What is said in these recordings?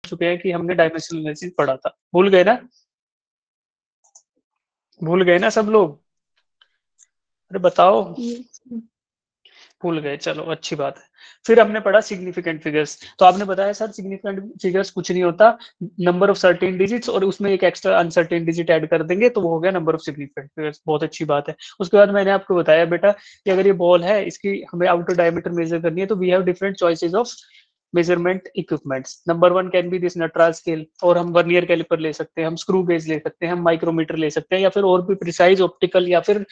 चुके हैं कि हमने डायमेंशनल एनालिसिस पढ़ा था। भूल गए ना? भूल गए ना सब लोग? अरे बताओ। भूल गए, चलो अच्छी बात है। फिर हमने पढ़ा सिग्निफिकेंट फिगर्स। तो आपने बताया सर सिग्निफिकेंट फिगर्स कुछ नहीं होता, नंबर ऑफ सर्टेन डिजिट्स और उसमें एक एक्स्ट्रा अनसर्टेन डिजिट ऐड कर देंगे तो वो हो गया नंबर ऑफ सिग्निफिकेंट फिगर्स। बहुत अच्छी बात है। उसके बाद मैंने आपको बताया बेटा कि अगर ये बॉल है, इसकी हमें आउटर डायमीटर मेजर करनी है, तो we have different choices of measurement equipments. Number one can be this Nataraj scale, और हम वर्नियर कैलिपर ले सकते हैं, हम स्क्रू गेज ले सकते हैं, हम माइक्रोमीटर ले सकते हैं, या फिर और भी प्रिसाइज ऑप्टिकल, या फिर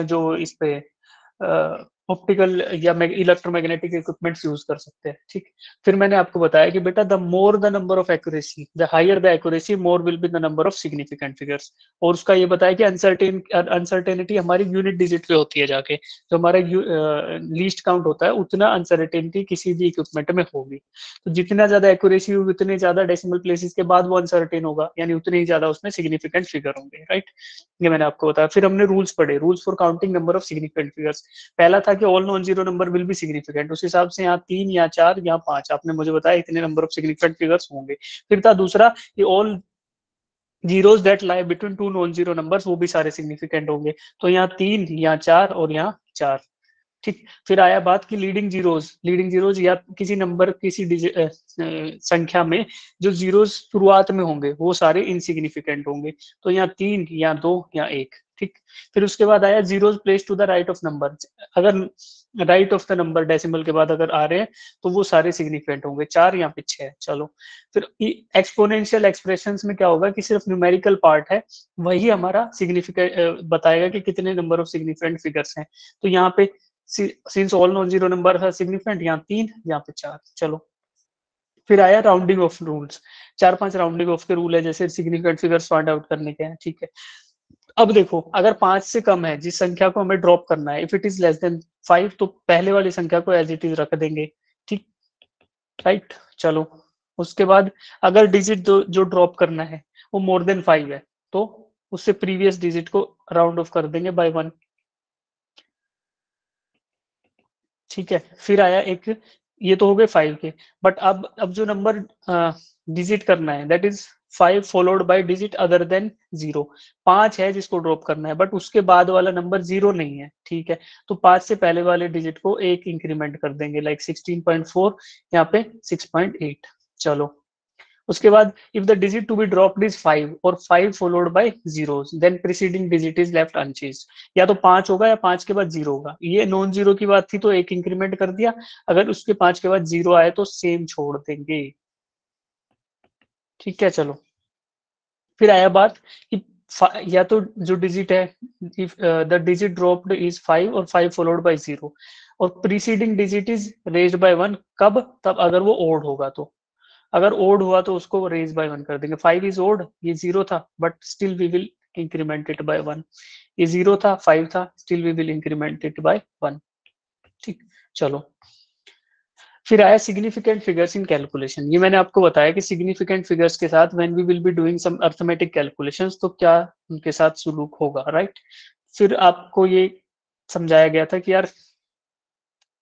जो इस पे ऑप्टिकल या इलेक्ट्रोमैग्नेटिक इक्विपमेंट्स यूज कर सकते हैं। ठीक। फिर मैंने आपको बताया कि बेटा the more the number of accuracy, the higher the accuracy, more will be the number of significant figures. और उसका ये बताया कि अनसर्टेनिटी हमारी यूनिट डिजिट पे होती है जाके, जो हमारा लीस्ट काउंट होता है उतना अनसर्टेनिटी किसी भी इक्विपमेंट में होगी। तो जितना ज्यादा एक्यूरेसी होगी उतने ज्यादा डेसिमल प्लेसेस के बाद वो अनसर्टेन होगा, यानी उतने ही ज्यादा उसमें सिग्निफिकेंट फिगर होंगे। राइट, ये मैंने आपको बताया। फिर हमने रूल्स पढ़े, rules for counting number of significant figures. पहला था कि all non zero number will be significant, उस हिसाब से यहाँ 3 या 4 या 5 आपने मुझे बताया इतने नंबर ऑफ सिग्निफिकेंट फिगर्स होंगे। फिर था दूसरा कि all zeros that lie between two non zero numbers, वो भी सारे सिग्निफिकेंट होंगे। तो यहाँ 3 या 4 और यहाँ 4। ठीक। फिर आया बात की लीडिंग जीरोज या किसी नंबर किसी संख्या में जो जीरोज शुरुआत में होंगे वो सारे इनसिग्निफिकेंट होंगे। तो यहाँ 3 या 2 या 1। ठीक। फिर उसके बाद आया zeros place to the right of number, अगर right of the number decimal के बाद अगर आ रहे हैं तो वो सारे सिग्निफिकेंट होंगे, 4 या फिर 6। चलो। फिर एक्सपोनेंशियल एक्सप्रेशंस में क्या होगा कि सिर्फ न्यूमेरिकल पार्ट है, वही हमारा सिग्निफिकेंट बताएगा कि कितने नंबर ऑफ सिग्निफिकेंट फिगर्स हैं। तो यहाँ पे since all non zero number है सिग्निफिकेंट, यहाँ 3 यहाँ पे 4। चलो। फिर आया rounding off rules, 4-5 rounding off के रूल है जैसे सिग्निफिकेंट फिगर्स फाइंड आउट करने के हैं। ठीक है। अब देखो, अगर 5 से कम है, जिस संख्या को हमें ड्रॉप करना है, if it is less than 5, तो पहले वाली संख्या को एज इट इज रख देंगे। ठीक। राइट। चलो। उसके बाद अगर डिजिट जो ड्रॉप करना है वो मोर देन 5 है, तो उससे प्रीवियस डिजिट को राउंड ऑफ कर देंगे बाय 1। ठीक है। फिर आया एक, ये तो हो गए 5 के। बट अब जो नंबर डिजिट करना है that is 5 followed bye digit other than 0। 5 है जिसको ड्रॉप करना है, बट उसके बाद वाला नंबर 0 नहीं है। ठीक है। तो 5 से पहले वाले डिजिट को एक इंक्रीमेंट कर देंगे, लाइक 16.4, यहाँ पे 6.8। चलो। उसके बाद if the digit to be dropped is 5 और 5 followed by zeros, then preceding digit is left unchanged. या तो 5 होगा या 5 के बाद 0 होगा। ये नॉन जीरो की बात थी तो एक इंक्रीमेंट कर दिया, अगर उसके 5 के बाद 0 आए तो सेम छोड़ देंगे। ठीक है। चलो। फिर आया बात कि या तो जो डिजिट है, if the digit dropped is 5 और 5 फॉलोड बाय 0 और preceding digit is raised bye 1, कब? तब अगर वो ओड होगा तो। अगर ओड हुआ तो उसको रेज बाय 1 कर देंगे। 5 इज ओड, ये 0 था but still we will increment it by 1। ये 0 था, 5 था, still we will increment it by 1। ठीक। चलो। फिर आया सिग्निफिकेंट फिगर्स इन कैलकुलेशन। ये मैंने आपको बताया कि सिग्निफिकेंट फिगर्स के साथ when we will be doing some arithmetic calculations तो क्या उनके साथ सुलूक होगा। राइट। फिर आपको ये समझाया गया था कि यार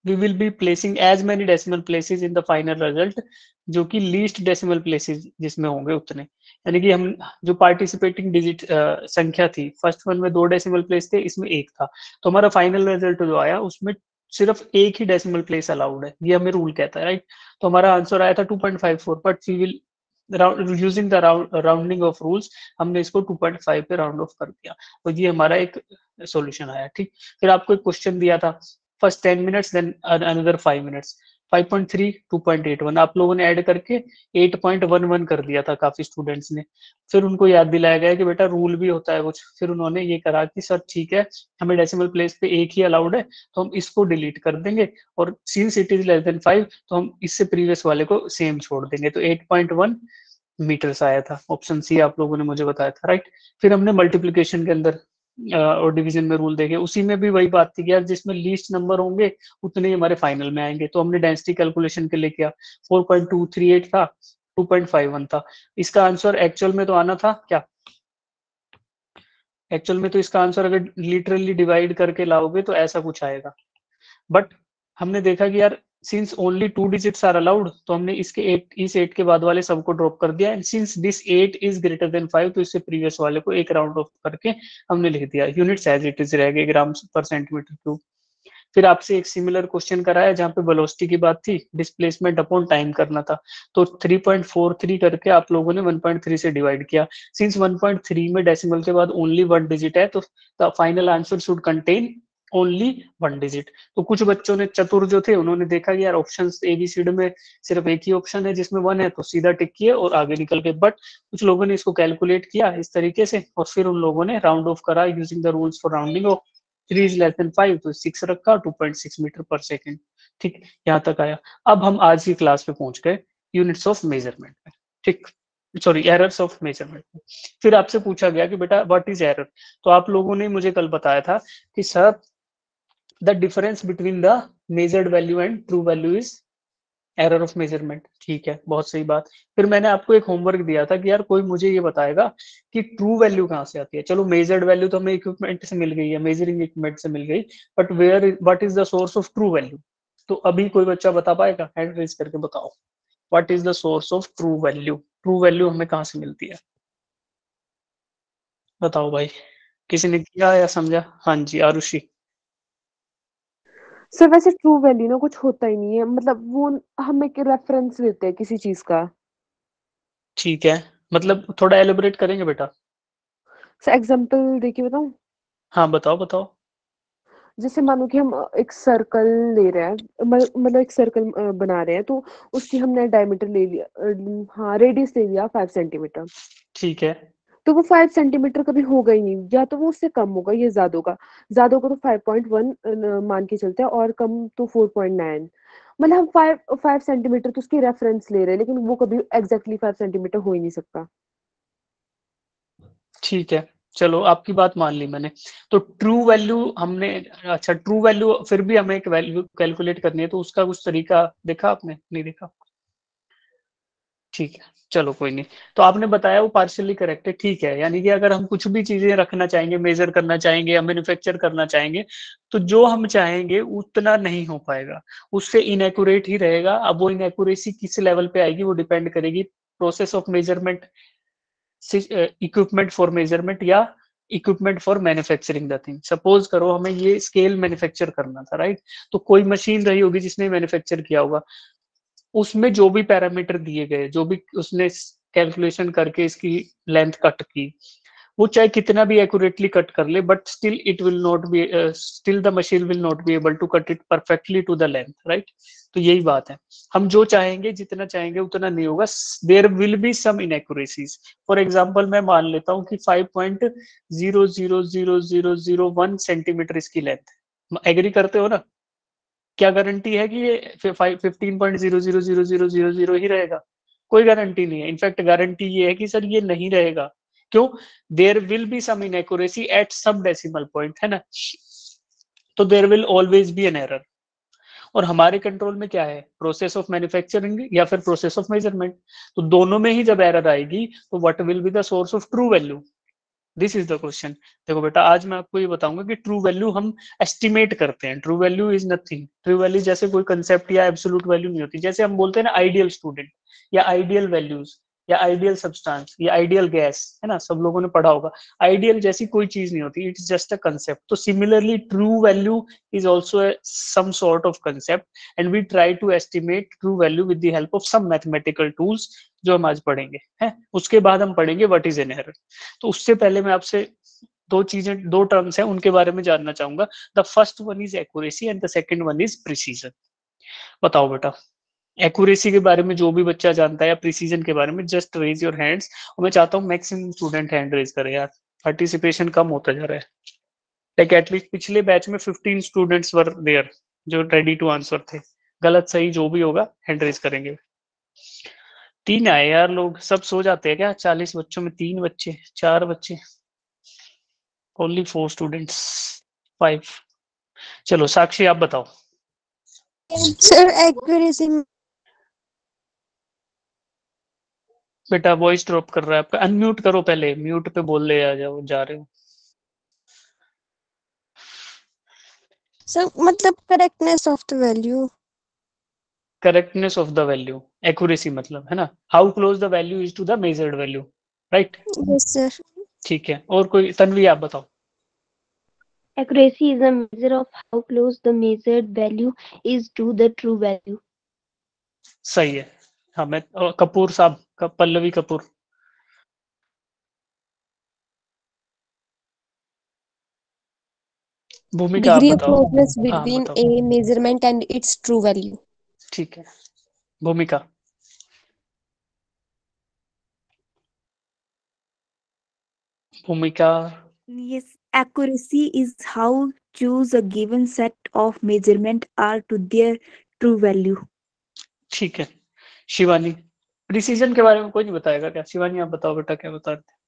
we will be placing as many decimal places in the final result, जो कि लीस्ट डेसिमल प्लेसेस जिसमें होंगे उतने, यानी कि हम जो पार्टिसिपेटिंग डिजिट संख्या थी, फर्स्ट वन में 2 डेसिमल प्लेस थे, इसमें 1 था, तो हमारा फाइनल रिजल्ट जो आया उसमें सिर्फ एक ही डेसिमल प्लेस अलाउड है, ये हमें रूल कहता है। राइट। तो हमारा आंसर आया था 2.54, but we will using the rounding off rules हमने इसको 2.5 पे राउंड ऑफ कर दिया। तो ये हमारा एक सॉल्यूशन आया। ठीक। फिर आपको एक क्वेश्चन दिया था, first 10 minutes then another 5 minutes, 5.3 2.81 आप लोगों ने ऐड करके 8.11 कर दिया था काफी स्टूडेंट्स ने। फिर उनको याद दिलाया गया कि बेटा रूल भी होता है कुछ। फिर उन्होंने ये करा कि सर ठीक है, हमें डेसिमल प्लेस पे एक ही अलाउड है तो हम इसको डिलीट कर देंगे, और since it is less than 5 तो हम इससे प्रीवियस वाले को सेम छोड़ देंगे। तो 8.1 मीटर्स आया था। ऑप्शन सी आप लोगों ने मुझे बताया था। राइट। फिर हमने मल्टीप्लीकेशन के अंदर और डिवीजन में रूल देखे, उसी में भी वही बात थी कि यार जिसमें लीस्ट नंबर होंगे उतने ही हमारे फाइनल में आएंगे। तो हमने डेंसिटी कैलकुलेशन के लिए किया, 4.238 था, 2.51 था। इसका आंसर एक्चुअल में तो आना था क्या? एक्चुअल में तो इसका आंसर अगर लिटरली डिवाइड करके लाओगे तो ऐसा कुछ आएगा, बट हमने देखा कि यार since only 2 digits are allowed, तो हमने इसके 8, इस 8 के बाद वाले सबको ड्रॉप कर दिया। And since this 8 is greater than 5, तो इससे प्रीवियस वाले को एक राउंड ऑफ करके हमने लिख दिया। यूनिट्स एज इट इज रहेगा, ग्राम पर सेंटीमीटर क्यूब। फिर आपसे एक सिमिलर क्वेश्चन कराया जहाँ पे वेलोसिटी की बात थी, डिस्प्लेसमेंट अपॉन टाइम करना था। तो 3.43 करके आप लोगों ने 1.3 से डिवाइड किया। सिंस 1.3 में डेसिमल के बाद ओनली 1 डिजिट है, तो the final answer should contain only 1 digit. तो कुछ बच्चों ने, चतुर जो थे, उन्होंने देखा कि यार ऑप्शन एबीसीडी में सिर्फ एक ही ऑप्शन है जिसमें 1 है, तो सीधा टिक किए और आगे निकल गए। बट कुछ लोगों ने इसको कैलकुलेट किया इस तरीके से, और फिर उन लोगों ने राउंड ऑफ करा using the rules for rounding off. 3 is less than 5, तो 6 रखा, 2.6 मीटर पर सेकेंड। ठीक, यहाँ तक आया। अब हम आज की क्लास पे पहुंच गए यूनिट्स ऑफ मेजरमेंट में। ठीक, सॉरी, एरर्स ऑफ मेजरमेंट में। फिर आपसे पूछा गया कि बेटा व्हाट इज एरर। तो आप लोगों ने मुझे कल बताया था कि sir the difference between the measured value and true value is error of measurement. ठीक है, बहुत सही बात। फिर मैंने आपको एक होमवर्क दिया था कि यार कोई मुझे ये बताएगा कि ट्रू वैल्यू कहाँ से आती है। चलो मेजर्ड वैल्यू तो हमें इक्विपमेंट से मिल गई है, मेजरिंग इक्विपमेंट से मिल गई, but where what is the source of true value. तो अभी कोई बच्चा बता पाएगा? हैंड रेज करके बताओ, what is the source of true value. True value हमें कहाँ से मिलती है, बताओ भाई। किसी ने किया या समझा? हाँ जी, आरुषि। सर वैसे ट्रू वैल्यू ना कुछ होता ही नहीं है, मतलब वो हम एक रेफरेंस लेते हैं किसी चीज का। ठीक है, मतलब थोड़ा एलिब्रेट करेंगे बेटा? सर एग्जांपल देखिए बताऊं। हाँ बताओ बताओ। जैसे मानो कि हम एक सर्कल ले रहे हैं, मतलब एक सर्कल बना रहे हैं, तो उसकी हमने डायमीटर ले लिया, हाँ रेडियस ले लिया 5 सेंटीमीटर। ठीक है। तो वो 5 सेंटीमीटर कभी होगा ही नहीं, या तो वो उससे कम होगा या ज्यादा होगा। ज्यादा होगा तो 5.1 मान के चलते हैं, और कम तो 4.9। मतलब हम 5 5 सेंटीमीटर तो उसकी रेफरेंस ले रहे हैं, लेकिन वो कभी एग्जैक्टली 5 सेंटीमीटर हो ही नहीं सकता। ठीक है, चलो आपकी बात मान ली मैंने। तो ट्रू वैल्यू हमने, अच्छा ट्रू वैल्यू फिर भी हमें एक वैल्यू कैलकुलेट करनी है, तो उसका कुछ तरीका देखा आपने? नहीं देखा? ठीक है, चलो कोई नहीं। तो आपने बताया वो पार्शियली करेक्ट है, ठीक है। यानी कि अगर हम कुछ भी चीजें रखना चाहेंगे, मेजर करना चाहेंगे या मैन्युफैक्चर करना चाहेंगे, तो जो हम चाहेंगे उतना नहीं हो पाएगा, उससे इनएक्यूरेट ही रहेगा। अब वो इनएक्यूरेसी किस लेवल पे आएगी वो डिपेंड करेगी process of measurement, equipment for measurement या equipment for manufacturing the thing. Suppose करो हमें ये स्केल मैन्युफैक्चर करना था, राइट? तो कोई मशीन रही होगी जिसने मैन्युफैक्चर किया होगा, उसमें जो भी पैरामीटर दिए गए, जो भी उसने कैलकुलेशन करके इसकी लेंथ कट की, वो चाहे कितना भी एक्यूरेटली कट कर ले, but still it will not be, still the machine will not be able to cut it perfectly to the length, right? तो यही बात है, हम जो चाहेंगे जितना चाहेंगे उतना नहीं होगा, there will be some inaccuracies. For example मैं मान लेता हूँ कि 5.0000001 सेंटीमीटर इसकी लेंथ, एग्री करते हो ना? क्या गारंटी है कि ये 15.0000000 ही रहेगा? कोई गारंटी नहीं है। इनफैक्ट गारंटी ये है कि सर ये नहीं रहेगा। क्यों? There will be some inaccuracy at sub decimal point, है ना? तो there will always be an error. और हमारे कंट्रोल में क्या है, प्रोसेस ऑफ मैन्युफैक्चरिंग या फिर प्रोसेस ऑफ मेजरमेंट। तो दोनों में ही जब एरर आएगी, तो what will be the source of true value? This is the question. देखो बेटा, आज मैं आपको ये बताऊंगा कि ट्रू वैल्यू हम एस्टिमेट करते हैं। True value is nothing. True value जैसे कोई कंसेप्ट या एब्सोल्यूट वैल्यू नहीं होती। जैसे हम बोलते हैं ना आइडियल स्टूडेंट, या आइडियल वैल्यूज, या आइडियल सब्सटेंस, या आइडियल गैस, है ना? सब लोगों ने पढ़ा होगा। आइडियल जैसी कोई चीज नहीं होती, इट्स जस्ट अ कंसेप्ट। तो similarly true value is also some sort of concept, and we try to estimate true value with the help of some mathematical tools, जो हम आज पढ़ेंगे हैं। उसके बाद हम पढ़ेंगे व्हाट इज एन एरर। तो उससे पहले मैं आपसे दो चीजें, दो टर्म्स हैं, उनके बारे में जानना चाहूंगा। The first one is accuracy and the second one is precision. बताओ बेटा, एक्यूरेसी के बारे में जो भी बच्चा जानता है, या प्रिसीजन के बारे में, जस्ट रेज योर हैंड्स। और मैं चाहता हूँ मैक्सिमम स्टूडेंट हैंड रेज करे यार, पार्टिसिपेशन कम होता जा रहा है। लाइक एटलीस्ट पिछले बैच में 15 स्टूडेंट्स वर देयर जो रेडी टू आंसर थे। गलत सही जो भी होगा हैंड रेज करेंगे। 3 आए यार लोग, सब सो जाते हैं क्या? 40 बच्चों में 3 बच्चे, 4 बच्चे, ओनली 4 स्टूडेंट्स, 5। चलो साक्षी आप बताओ। सर एक्यूरेसी बेटा वॉइस ड्रॉप कर रहा है आपका, अनम्यूट करो पहले, म्यूट पे बोल ले आ जाओ, जा रहे हो। सर मतलब correctness of the value. Correctness of the value, accuracy मतलब, है ना, how close the value is to the measured value, right. Yes, sir. ठीक है, और कोई, तन्वी आप बताओ। Accuracy is a measure of how close the measured value is to the true value. सही है। हाँ, मैं कपूर साहब, पल्लवी कपूर। भूमिका आप Degree of बताओ। closeness हाँ between बताओ। a measurement and its true value. ठीक है, भूमिका। भूमिका। Yes, accuracy is how choose a given set of measurement are to their true value. ठीक है, शिवानी। प्रिसीजन के बारे में कोई नहीं बताएगा क्या? शिवानी आप बताओ बेटा, क्या बता रहे थे?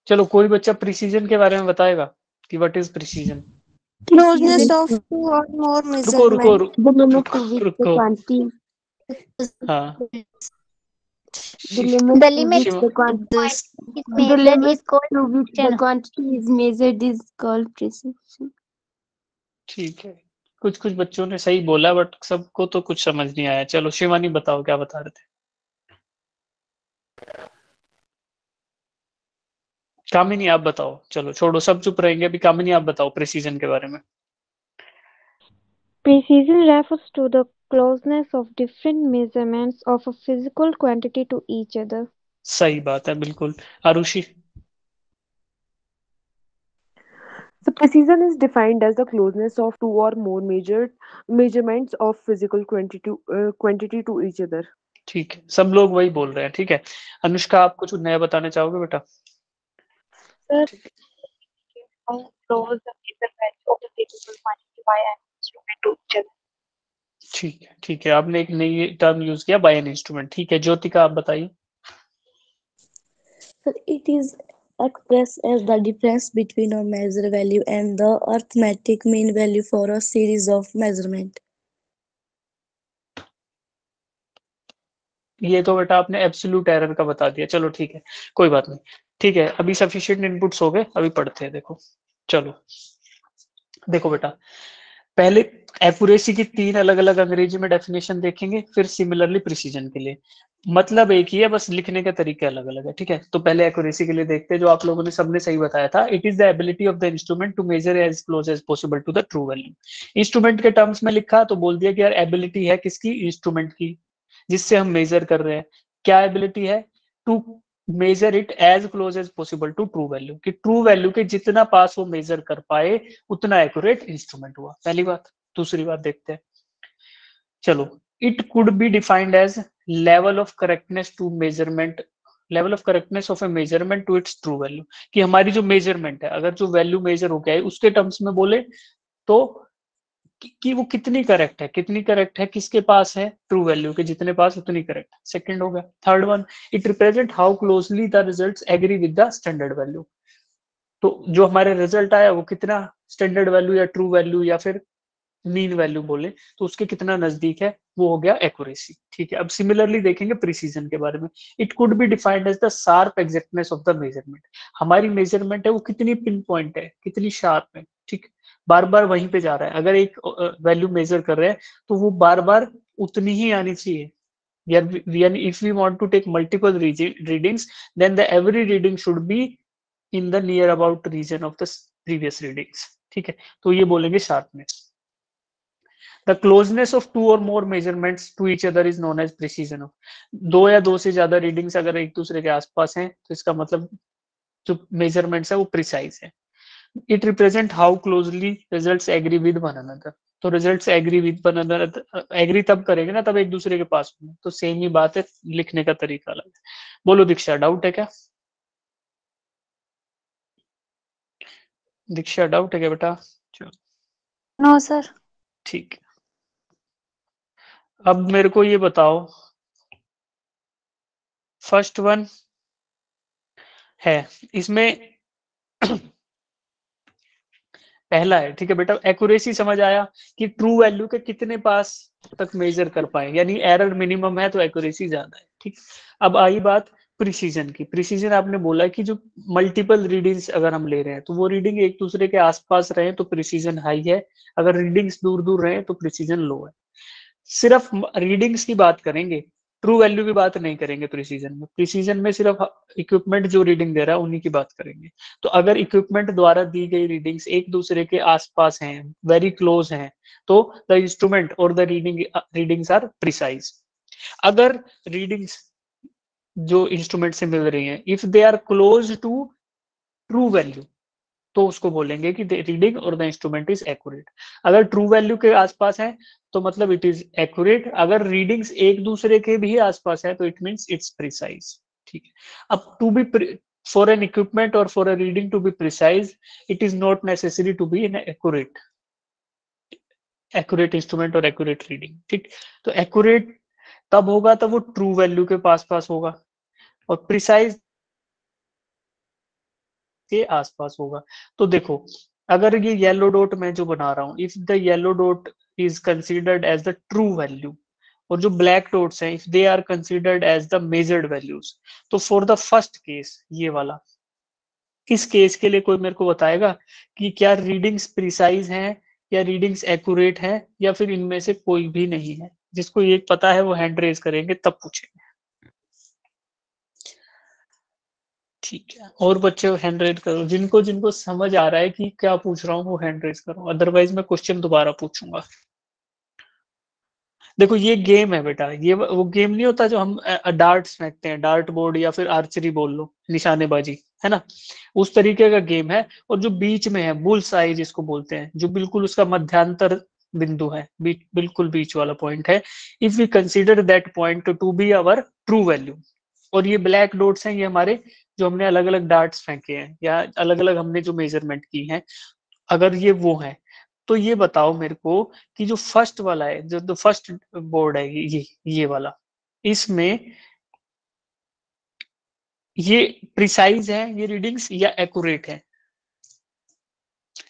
चलो, कोई बच्चा प्रिसीजन के बारे में बताएगा कि what is precision? Closeness of two or more रुको रुको measurement. रुको The limit to which the रुको। quantity, हाँ, the limit The to limit which Shiv, the quantity, point is the measured limit is called to which the channel. quantity is measured is called precision. ठीक है, कुछ कुछ बच्चों ने सही बोला, बट सबको तो कुछ समझ नहीं आया। चलो शिवानी बताओ, क्या बता रहे थे? कामिनी आप बताओ। चलो छोड़ो, सब चुप रहेंगे अभी। कामिनी आप बताओ प्रिसीजन के बारे में। Precision refers to the closeness of different measurements of a physical quantity to each other. सही बात है, बिल्कुल। Arushi. So precision is defined as the closeness of two or more measurements of physical quantity to each other. ठीक है, सब लोग वही बोल रहे हैं। ठीक है, अनुष्का आप कुछ नया बताना चाहोगे बेटा? Sir, ठीक how close the measurement of a physical quantity by an instrument to each other. ठीक है, ठीक है, आपने एक नई टर्म यूज किया, बाय एन इंस्ट्रूमेंट। ठीक है, ज्योतिका आप बताइए। So it is expressed as the difference between a measure value and the arithmetic mean value for a series of measurement. ये तो बेटा आपने एब्सोल्यूट एरर का बता दिया। चलो ठीक है, कोई बात नहीं। ठीक है, अभी सफिशिएंट इनपुट्स हो गए, अभी पढ़ते हैं। देखो, चलो देखो बेटा, पहले एक्यूरेसी की 3 अलग अलग अंग्रेजी में डेफिनेशन देखेंगे, फिर सिमिलरली प्रिसीजन के लिए। मतलब एक ही है, बस लिखने के तरीके अलग अलग है। ठीक है, तो पहले एक्यूरेसी के लिए देखते हैं, जो आप लोगों ने सबने सही बताया था। It is the ability of the instrument to measure as close as possible to the true value. Instrument के टर्म्स में लिखा तो बोल दिया कि यार एबिलिटी है किसकी? इंस्ट्रूमेंट की, जिससे हम मेजर कर रहे हैं। क्या एबिलिटी है? To measure it as close as possible to true value, कि ट्रू वैल्यू के जितना पास वो मेजर कर पाए उतना एक्यूरेट इंस्ट्रूमेंट हुआ। पहली बात। दूसरी बात देखते हैं, चलो। It could be defined as level of correctness to measurement, level of correctness of a measurement to its true value, कि हमारी जो मेजरमेंट है, अगर जो वैल्यू मेजर हो गया है उसके टर्म्स में बोले तो कि वो कितनी करेक्ट है, कितनी करेक्ट है, किसके पास है? ट्रू वैल्यू के जितने पास उतनी करेक्ट है। सेकंड हो गया। Third one, it represent how closely the results agree with the standard value, तो जो हमारे रिजल्ट आया वो कितना स्टैंडर्ड वैल्यू या ट्रू वैल्यू या फिर मीन वैल्यू बोले तो उसके कितना नजदीक है, वो हो गया एक्यूरेसी। ठीक है, अब सिमिलरली देखेंगे प्रिसीजन के बारे में। It could be defined as the sharp exactness of the measurement, हमारी मेजरमेंट है वो कितनी पिन पॉइंट है, कितनी शार्प है। ठीक, बार बार वहीं पे जा रहा है। अगर एक वैल्यू मेजर कर रहे हैं तो वो बार बार उतनी ही आनी चाहिए। If we want to take multiple readings, then the every reading should be in the near about region of the previous readings। ठीक है, तो ये बोलेंगे sharpness. The closeness of two or more measurements to each other is known as precision of, दो या दो से ज्यादा रीडिंग्स अगर एक दूसरे के आसपास हैं तो इसका मतलब जो मेजरमेंट्स है वो प्रिसाइज है। It represent how closely results agree with one another, तो results agree with one another, agree तब करेंगे ना तब एक दूसरे के पास होंगे, तो सेम ही बात है, लिखने का तरीका अलग है। बोलो दीक्षा, डाउट है क्या? दीक्षा डाउट है क्या बेटा? चलो No, sir. ठीक है, अब मेरे को ये बताओ, फर्स्ट वन है इसमें पहला है। ठीक है बेटा, एक्यूरेसी समझ आया कि ट्रू वैल्यू के कितने पास तक मेजर कर पाए, यानी एरर मिनिमम है तो एक्यूरेसी ज्यादा है। ठीक, अब आई बात प्रिसीजन की। प्रिसीजन आपने बोला कि जो मल्टीपल रीडिंग्स अगर हम ले रहे हैं तो वो रीडिंग एक दूसरे के आसपास रहे तो प्रिसीजन हाई है, अगर रीडिंग्स दूर दूर रहे तो प्रिसीजन लो है। सिर्फ रीडिंग्स की बात करेंगे, ट्रू वैल्यू की बात नहीं करेंगे प्रिसीजन में। प्रिसीजन में सिर्फ इक्विपमेंट जो रीडिंग दे रहा है उन्हीं की बात करेंगे। तो अगर इक्विपमेंट द्वारा दी गई रीडिंग्स एक दूसरे के आसपास हैं, वेरी क्लोज हैं, तो द इंस्ट्रूमेंट और द रीडिंग्स आर प्रिसाइज। अगर रीडिंग्स जो इंस्ट्रूमेंट से मिल रही हैं, if they are close to true value, तो उसको बोलेंगे कि रीडिंग और द इंस्ट्रूमेंट इज एक्यूरेट। अगर ट्रू वैल्यू के आसपास है तो मतलब इट इज एक्यूरेट, अगर रीडिंग्स एक दूसरे के भी आसपास है तो इट मींस इट्स प्रिसाइज। ठीक है। अब to be for an equipment और for a reading to be precise, it is not necessary to be an accurate instrument और एक्यूरेट रीडिंग। ठीक, तो एक्यूरेट तब होगा तब वो ट्रू वैल्यू के पास होगा, और प्रिसाइज के आसपास होगा। तो देखो, अगर ये येलो डॉट मैं जो बना रहा हूं, if the yellow dot is considered as the true value, और जो ब्लैक डॉट्स हैं if they are considered as the measured values, तो फॉर द फर्स्ट केस ये वाला, इस केस के लिए कोई मेरे को बताएगा कि क्या रीडिंग्स प्रिसाइज हैं या रीडिंग्स एक्यूरेट हैं, या फिर इनमें से कोई भी नहीं है? जिसको ये पता है वो हैंड रेज करेंगे तब पूछेंगे। ठीक है, और बच्चे हैंड रेज करो, जिनको जिनको समझ आ रहा है कि क्या पूछ रहा हूँ वो हैंड रेज करो, अदरवाइज मैं क्वेश्चन दोबारा पूछूंगा। देखो ये गेम है बेटा, ये वो गेम नहीं होता जो हम डार्ट्स फेंकते हैं, डार्ट बोर्ड या फिर आर्चरी बोल लो, निशानेबाजी, है ना, उस तरीके का गेम है। और जो बीच में है बुल्स आई जिसको बोलते हैं, जो बिल्कुल उसका मध्यांतर बिंदु है, बिल्कुल बीच वाला पॉइंट है, if we consider that point to be our true value, और ये ब्लैक डॉट्स हैं ये हमारे जो हमने अलग अलग डार्ट्स फेंके हैं या अलग अलग हमने जो मेजरमेंट की है, अगर ये वो है, तो ये बताओ मेरे को कि जो फर्स्ट वाला है, जो फर्स्ट बोर्ड है ये वाला, इसमें ये प्रिसाइज है ये रीडिंग्स या एक्यूरेट है?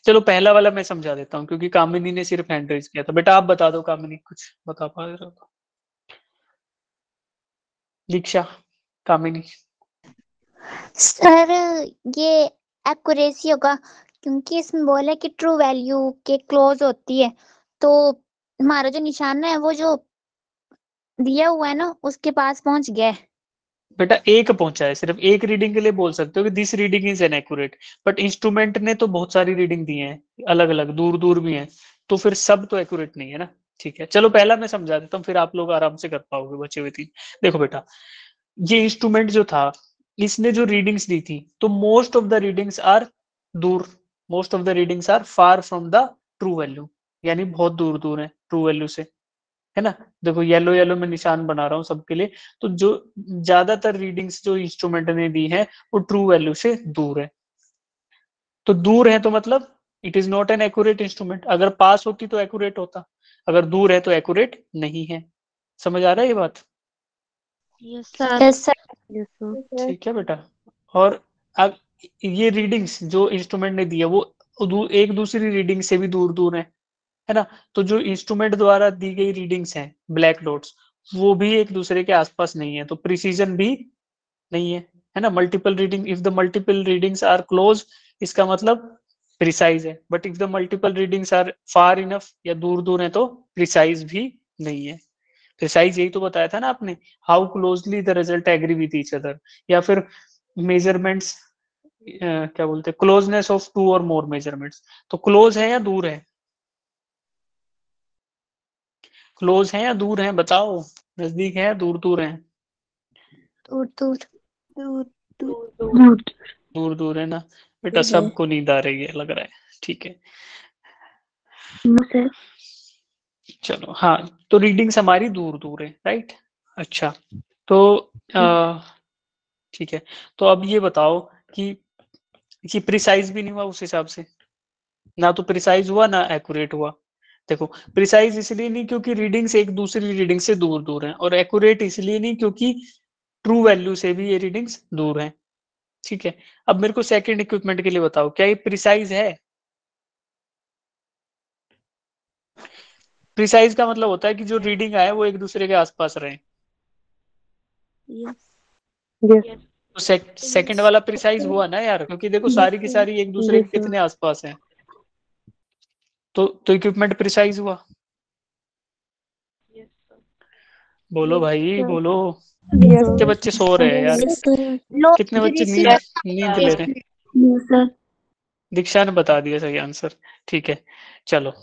चलो पहला वाला मैं समझा देता हूँ क्योंकि कामिनी ने सिर्फ हैंड रेज किया था। बेटा आप बता दो, कामिनी कुछ बता पा रहे हो तो। दीक्षा, कामिनी। सर ये एक्यूरेसी होगा, क्योंकि इसमें बोला है कि ट्रू वैल्यू के क्लोज होती है, तो हमारा जो निशाना है वो जो दिया हुआ है ना उसके पास पहुंच गया है। बेटा एक पहुंचा है, सिर्फ एक रीडिंग के लिए बोल सकते हो कि this reading is inaccurate, but instrument ने तो बहुत सारी रीडिंग दी है, अलग अलग दूर दूर भी हैं, तो फिर सब तो एक्यूरेट नहीं है ना। ठीक है, चलो पहला मैं समझा देता हूँ फिर आप लोग आराम से कर पाओगे बचे हुए तीन। देखो बेटा, ये इंस्ट्रूमेंट जो था इसने जो रीडिंग्स दी थी, तो most of the readings are दूर, most of the readings are far from the true value, यानी बहुत दूर दूर है ट्रू वैल्यू से, है ना। देखो येलो येलो में निशान बना रहा हूँ सबके लिए, तो जो ज्यादातर रीडिंग्स जो इंस्ट्रूमेंट ने दी है वो ट्रू वैल्यू से दूर है। तो दूर है तो मतलब it is not an accurate instrument, अगर पास होती तो एक्यूरेट होता, अगर दूर है तो एक्यूरेट नहीं है। समझ आ रहा है ये बात? Yes sir. Yes sir. Yes sir. ठीक है बेटा। और अब ये रीडिंग्स जो इंस्ट्रूमेंट ने दी है वो एक दूसरी रीडिंग से भी दूर दूर है ना। तो जो इंस्ट्रूमेंट द्वारा दी गई रीडिंग्स हैं ब्लैक डॉट्स, वो भी एक दूसरे के आसपास नहीं है, तो प्रिसीजन भी नहीं है ना। Multiple reading, if the multiple readings are close, इसका मतलब प्रिसाइज है, but if the multiple readings are far enough या दूर दूर है तो प्रिसाइज भी नहीं है। प्रिसाइज यही तो बताया था ना आपने, how closely the result agree with each other, या फिर मेजरमेंट्स क्या बोलते हैं, क्लोजनेस ऑफ टू और मोर मेजरमेंट्स। तो क्लोज है या दूर है? क्लोज है या दूर है बताओ, नजदीक है या दूर दूर है? दूर दूर। दूर दूर दूर। दूर दूर है ना बेटा, दूर है। सबको नींद आ रही है लग रहा है। ठीक है, सर। चलो हाँ, तो रीडिंग्स हमारी दूर दूर है, राइट। अच्छा, तो ठीक है, तो अब ये बताओ कि प्रिसाइज भी नहीं हुआ उस हिसाब से, ना तो प्रिसाइज हुआ ना एक्यूरेट हुआ। देखो प्रिसाइज इसलिए नहीं क्योंकि रीडिंग्स एक दूसरी रीडिंग से दूर दूर हैं, और एक्यूरेट इसलिए नहीं क्योंकि ट्रू वैल्यू से भी ये रीडिंग्स दूर हैं। ठीक है, अब मेरे को सेकंड इक्विपमेंट के लिए बताओ, क्या ये प्रिसाइज है? प्रिसाइज का मतलब होता है कि जो रीडिंग आए वो एक दूसरे के आसपास रहे। यस। यस। तो सेकंड वाला प्रिसाइज हुआ ना यार, क्योंकि देखो सारी की सारी एक दूसरे के कितने आसपास हैं, तो इक्विपमेंट प्रिसाइज हुआ। बोलो भाई बोलो, कितने बच्चे सो रहे हैं यार, Yes, sir. लो कितने बच्चे accuracy नींद ले रहे हैं। Yes, sir. दीक्षा ने बता दिया सही आंसर, ठीक है चलो,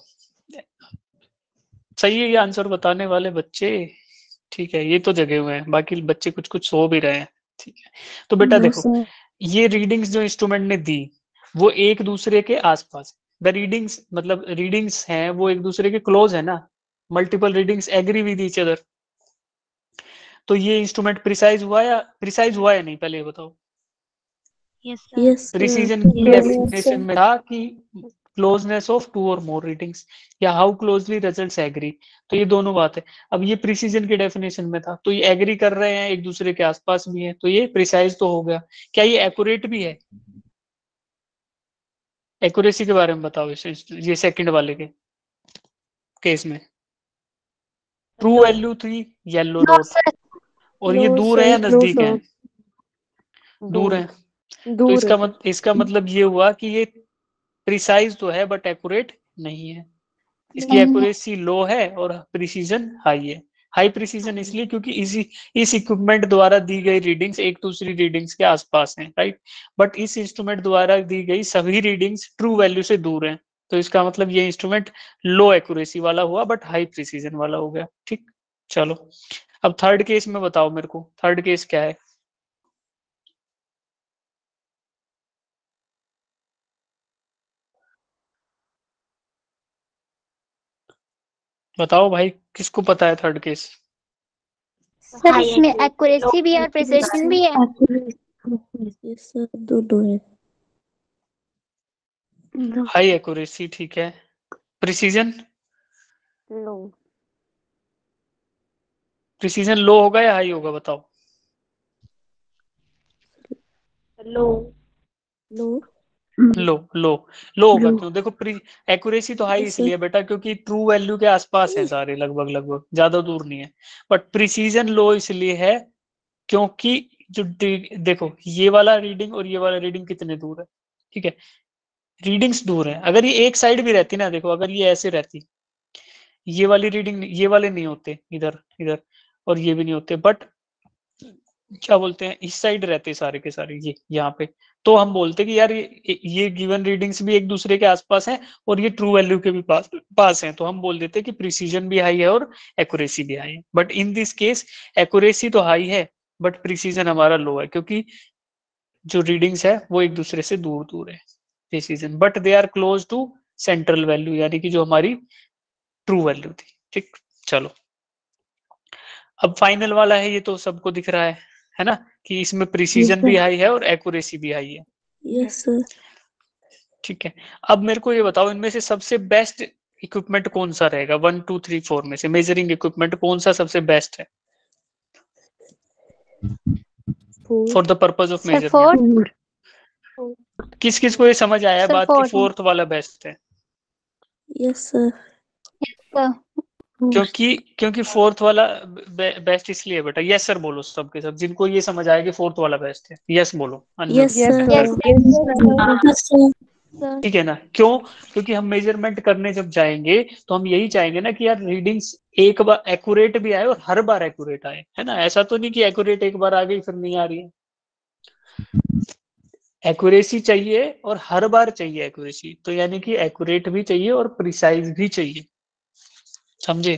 सही है ये आंसर बताने वाले बच्चे, ठीक है ये तो जगे हुए हैं, बाकी बच्चे कुछ कुछ सो भी रहे हैं, ठीक है। तो बेटा No, देखो, sir. ये रीडिंग्स जो इंस्ट्रूमेंट ने दी वो एक दूसरे के आसपास, द रीडिंग्स मतलब रीडिंग्स हैं वो एक दूसरे के क्लोज है ना, multiple readings agree with each other, तो ये इंस्ट्रूमेंट प्रिसाइज हुआ या नहीं, पहले ये बताओ। yes sir Yes, sir. Precision की Yes, डेफिनेशन में था कि क्लोजनेस ऑफ टू और मोर रीडिंग्स या हाउ क्लोजली रिजल्ट्स एग्री, तो ये दोनों बात है। अब ये प्रिसीजन की डेफिनेशन में था, तो ये एग्री कर रहे हैं एक दूसरे के आसपास भी है, तो ये प्रिसाइज तो हो गया। क्या ये एक्यूरेट भी है? एक्यूरेसी के बारे में बताओ ये सेकंड वाले के केस में। ट्रू वैल्यू थी येलो no डॉट, sir और ये No, दूर है या sir. नजदीक है? दूर है। तो दूर है। इसका मतलब ये हुआ कि ये प्रिसाइज तो है बट एक्यूरेट नहीं है, इसकी नहीं है। एक्यूरेसी लो है और प्रिसीजन हाई है। हाई प्रिसीजन इसलिए क्योंकि इस इक्विपमेंट द्वारा दी गई रीडिंग्स एक दूसरी रीडिंग्स के आसपास हैं, राइट, बट इस इंस्ट्रूमेंट द्वारा दी गई सभी रीडिंग्स ट्रू वैल्यू से दूर हैं, तो इसका मतलब ये इंस्ट्रूमेंट लो एक्यूरेसी वाला हुआ बट हाई प्रिसीजन वाला हो गया, ठीक। चलो अब थर्ड केस में बताओ मेरे को, थर्ड केस क्या है? बताओ भाई, किसको पता है थर्ड केस? सर इसमें एक्यूरेसी भी है और प्रिसिशन भी है। Yes, sir. दो है. हाई एक्यूरेसी, ठीक है, प्रिसीजन? लो। प्रिसीजन लो होगा या हाई होगा बताओ? लो लो. लो लो लो होगा, लो. क्यों? देखो एक्यूरेसी तो हाई Yes, sir. इसलिए बेटा क्योंकि ट्रू वैल्यू के आसपास है सारे, लगभग लगभग, ज्यादा दूर नहीं है, बट प्रिसीजन लो इसलिए है क्योंकि देखो ये वाला रीडिंग और ये वाला रीडिंग कितने दूर है, ठीक है, रीडिंग्स दूर है। अगर ये एक साइड भी रहती ना, देखो अगर ये ऐसे रहती, ये वाली रीडिंग ये वाले नहीं होते, इधर इधर और ये भी नहीं होते, बट क्या बोलते हैं इस साइड रहते सारे के सारे ये यहाँ पे, तो हम बोलते कि यार ये गिवन रीडिंग्स भी एक दूसरे के आसपास हैं और ये ट्रू वैल्यू के भी पास हैं, तो हम बोल देते कि प्रिसीजन भी हाई है और एक्यूरेसी भी हाई है। But in this case accuracy तो हाई है बट प्रिसीजन हमारा लो है, क्योंकि जो रीडिंग्स है वो एक दूसरे से दूर दूर है, precision, but they are close to central value, यानी कि जो हमारी ट्रू वैल्यू थी, ठीक। चलो अब फाइनल वाला है, ये तो सबको दिख रहा है ना, कि इसमें प्रिसीजन भी हाई है और एक्यूरेसी भी हाई है, Yes, sir. ठीक है। अब मेरे को ये बताओ इनमें से सबसे बेस्ट इक्विपमेंट कौन सा रहेगा, 1 2 3 4 में से मेजरिंग इक्विपमेंट कौन सा सबसे बेस्ट है for the purpose of sir measurement? Fourth किस किस को ये समझ आया सर बात की फोर्थ फोर्थ वाला बेस्ट है? Yes, sir. क्योंकि फोर्थ वाला बेस्ट इसलिए बेटा, यस सर बोलो सबके सब, जिनको ये समझ आया कि फोर्थ वाला बेस्ट है, यस बोलो। Yes, yes sir. Sir. Yes, sir. ठीक है ना, क्यों? क्योंकि हम मेजरमेंट करने जब जाएंगे तो हम यही चाहेंगे ना कि यार रीडिंग्स एक बार एक्यूरेट भी आए और हर बार एक्यूरेट आए, है ना, ऐसा तो नहीं कि एक्यूरेट एक बार आ गई फिर नहीं आ रही है, एक्यूरेसी चाहिए और हर बार चाहिए एक्यूरेसी, तो यानी कि एक्यूरेट भी चाहिए और प्रिसाइज भी चाहिए, समझे?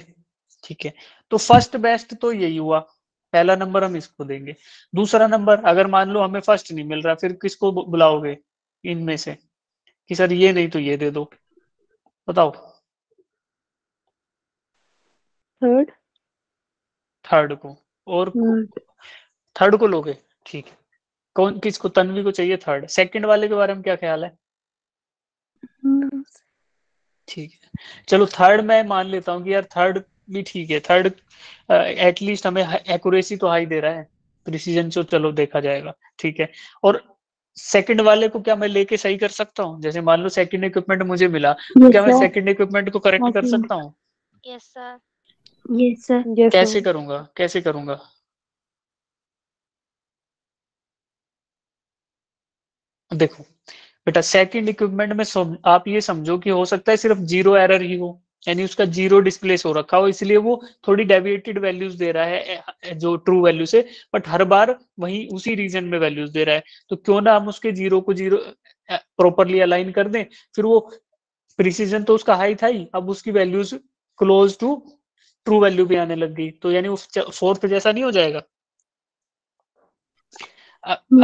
ठीक है, तो फर्स्ट बेस्ट तो यही हुआ, पहला नंबर हम इसको देंगे। दूसरा नंबर अगर मान लो हमें फर्स्ट नहीं मिल रहा, फिर किसको बुलाओगे इनमें से कि सर ये नहीं तो ये दे दो, बताओ? थर्ड। थर्ड को, और थर्ड को लोगे, ठीक है। कौन किसको? तन्वी को चाहिए थर्ड। सेकंड वाले के बारे में क्या ख्याल है? ठीक है, चलो थर्ड मैं मान लेता हूँ कि यार थर्ड भी ठीक है, थर्ड एटलीस्ट हमें एक्यूरेसी तो हाई दे रहा है, प्रिसीजन तो चलो देखा जाएगा, ठीक है। और सेकंड वाले को क्या मैं लेके सही कर सकता हूँ? जैसे मान लो सेकंड इक्विपमेंट मुझे मिला, तो क्या मैं सेकंड इक्विपमेंट को करेक्ट कर सकता हूँ? Yes sir Yes, sir. Yes कैसे सर। करूंगा, कैसे करूंगा? देखो बेटा, सेकंड इक्विपमेंट में आप ये समझो कि हो सकता है सिर्फ 0 एरर ही हो, यानी उसका 0 डिस्प्लेस हो रखा हो, इसलिए वो थोड़ी डेविएटेड वैल्यूज दे रहा है जो ट्रू वैल्यू से, बट हर बार वही उसी रीजन में वैल्यूज दे रहा है। तो क्यों ना हम उसके 0 को 0 प्रॉपरली अलाइन कर दें, फिर वो प्रिसीजन तो उसका हाई था ही, अब उसकी values close to true value भी आने लग गई, तो यानी उस फोर्थ जैसा नहीं हो जाएगा।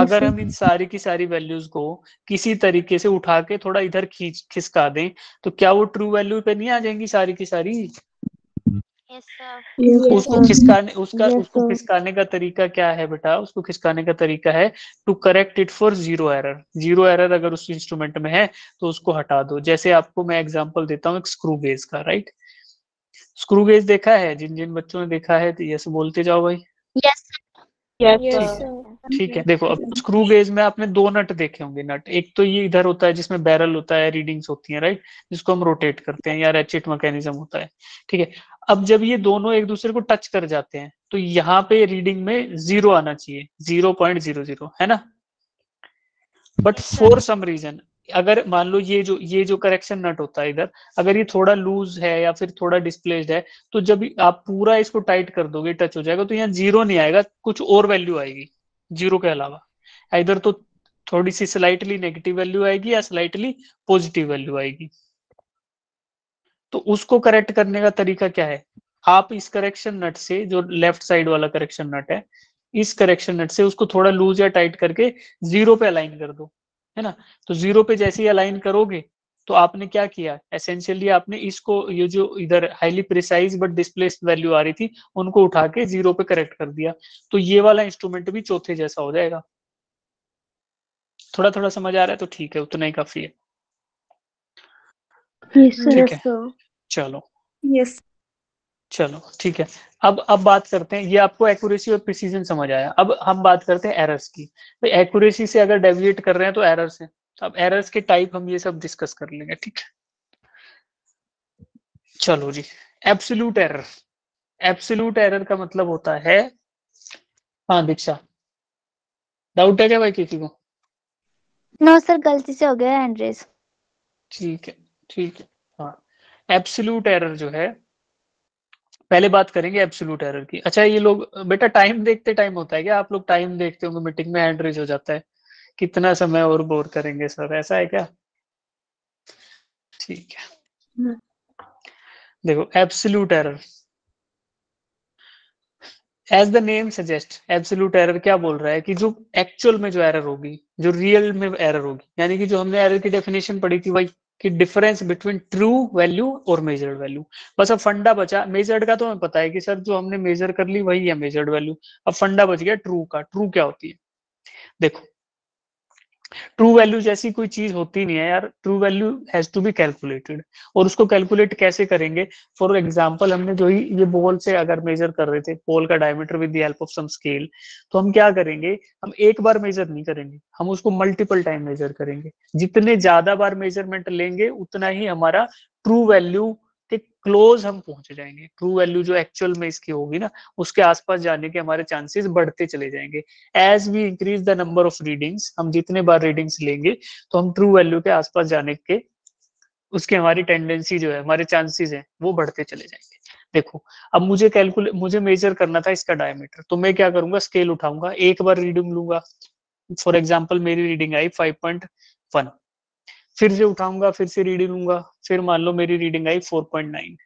अगर हम इन सारी की सारी वैल्यूज को किसी तरीके से उठा के थोड़ा इधर खिसका दें, तो क्या वो ट्रू वैल्यू पे नहीं आ जाएंगी सारी की सारी? Yes sir. उसको खिसकाने का तरीका क्या है बेटा? उसको खिसकाने का तरीका है to correct it for 0 error. 0 error अगर उस इंस्ट्रूमेंट में है तो उसको हटा दो। जैसे आपको मैं एग्जांपल देता हूँ एक स्क्रू गेज का, राइट? स्क्रू गेज देखा है? जिन जिन बच्चों ने देखा है तो यस बोलते जाओ भाई। यस ठीक है, देखो अब स्क्रू गेज में आपने दो नट देखे होंगे। नट एक तो ये इधर होता है जिसमें बैरल होता है, रीडिंग्स होती हैं, राइट, जिसको हम रोटेट करते हैं, या रेचेट मैकेनिज्म होता है। ठीक है, अब जब ये दोनों एक दूसरे को टच कर जाते हैं तो यहाँ पे रीडिंग में 0 आना चाहिए, 0.00, है ना? बट फॉर सम रीजन, अगर मान लो ये जो करेक्शन नट होता है इधर, अगर ये थोड़ा लूज है या फिर थोड़ा डिस्प्लेस्ड है, तो जब आप पूरा इसको टाइट कर दोगे, टच हो जाएगा, तो यहाँ 0 नहीं आएगा, कुछ और वैल्यू आएगी 0 के अलावा। इधर तो थोड़ी सी स्लाइटली नेगेटिव वैल्यू आएगी या स्लाइटली पॉजिटिव वैल्यू आएगी। तो उसको करेक्ट करने का तरीका क्या है? आप इस करेक्शन नट से, जो लेफ्ट साइड वाला करेक्शन नट है, इस करेक्शन नट से उसको थोड़ा लूज या टाइट करके 0 पे अलाइन कर दो, है ना? तो 0 पे जैसे ही अलाइन करोगे तो आपने क्या किया? एसेंशियली आपने इसको, ये जो इधर highly precise but displaced value आ रही थी, उनको उठा के 0 पे करेक्ट कर दिया। तो ये वाला इंस्ट्रूमेंट भी चौथे जैसा हो जाएगा। थोड़ा थोड़ा समझ आ रहा है तो ठीक है, उतना ही काफी है। ठीक है, चलो यस चलो ठीक है। अब बात करते हैं, ये आपको एक्यूरेसी और प्रिसीजन समझ आया। अब हम बात करते हैं एरर्स की। भाई एक्यूरेसी से अगर डेविएट कर रहे हैं तो एरर्स है। अब एरर्स के टाइप हम ये सब डिस्कस कर लेंगे, ठीक है? चलो जी, एब्सोल्यूट एरर। एब्सोल्यूट एरर का मतलब होता है, हाँ दीक्षा, डाउट है क्या भाई किसी को? नो सर, गलती से हो गया हैंड रेज। ठीक है, ठीक है। हाँ, एब्सोल्यूट एरर जो है, पहले बात करेंगे एब्सोल्यूट एरर की। अच्छा, ये लोग बेटा टाइम देखते टाइम होता है क्या? आप लोग टाइम देखते होंगे, मीटिंग में हैंड रेज हो जाता है, कितना समय और बोर करेंगे सर, ऐसा है क्या? ठीक है, देखो absolute error, as the name suggest, absolute error क्या बोल रहा है कि जो एक्चुअल में जो एरर होगी, जो रियल में एरर होगी, यानी कि जो हमने एरर की डेफिनेशन पढ़ी थी वही, कि डिफरेंस बिटवीन ट्रू वैल्यू और मेजर्ड वैल्यू। बस अब फंडा बचा, मेजर्ड का तो हमें पता है कि सर जो हमने मेजर कर ली वही है मेजर्ड वैल्यू। अब फंडा बच गया ट्रू का। ट्रू क्या होती है? देखो, ट्रू वैल्यू जैसी कोई चीज होती नहीं है यार। True value has to be calculated, और उसको कैलकुलेट कैसे करेंगे? फॉर एग्जांपल, हमने जो ही ये बॉल से अगर मेजर कर रहे थे, बॉल का diameter with the help of some scale, तो हम क्या करेंगे? हम एक बार मेजर नहीं करेंगे, हम उसको मल्टीपल टाइम मेजर करेंगे। जितने ज्यादा बार मेजरमेंट लेंगे उतना ही हमारा ट्रू वैल्यू के क्लोज हम पहुंच जाएंगे। ट्रू वैल्यू जो एक्चुअल में इसकी होगी ना, उसके आसपास जाने के हमारे चांसेस बढ़ते चले जाएंगे। As we increase the number of readings, हम जितने बार रीडिंग्स लेंगे तो हम ट्रू वैल्यू के आसपास जाने के, उसकी हमारी टेंडेंसी जो है, हमारे चांसेस है, वो बढ़ते चले जाएंगे। देखो, अब मुझे मेजर करना था इसका डायमीटर, तो मैं क्या करूंगा? स्केल उठाऊंगा, एक बार रीडिंग लूंगा। फॉर एग्जाम्पल मेरी रीडिंग आई 5.1, फिर से उठाऊंगा, फिर से रीडिंग लूंगा, फिर मान लो मेरी रीडिंग आई 4.9,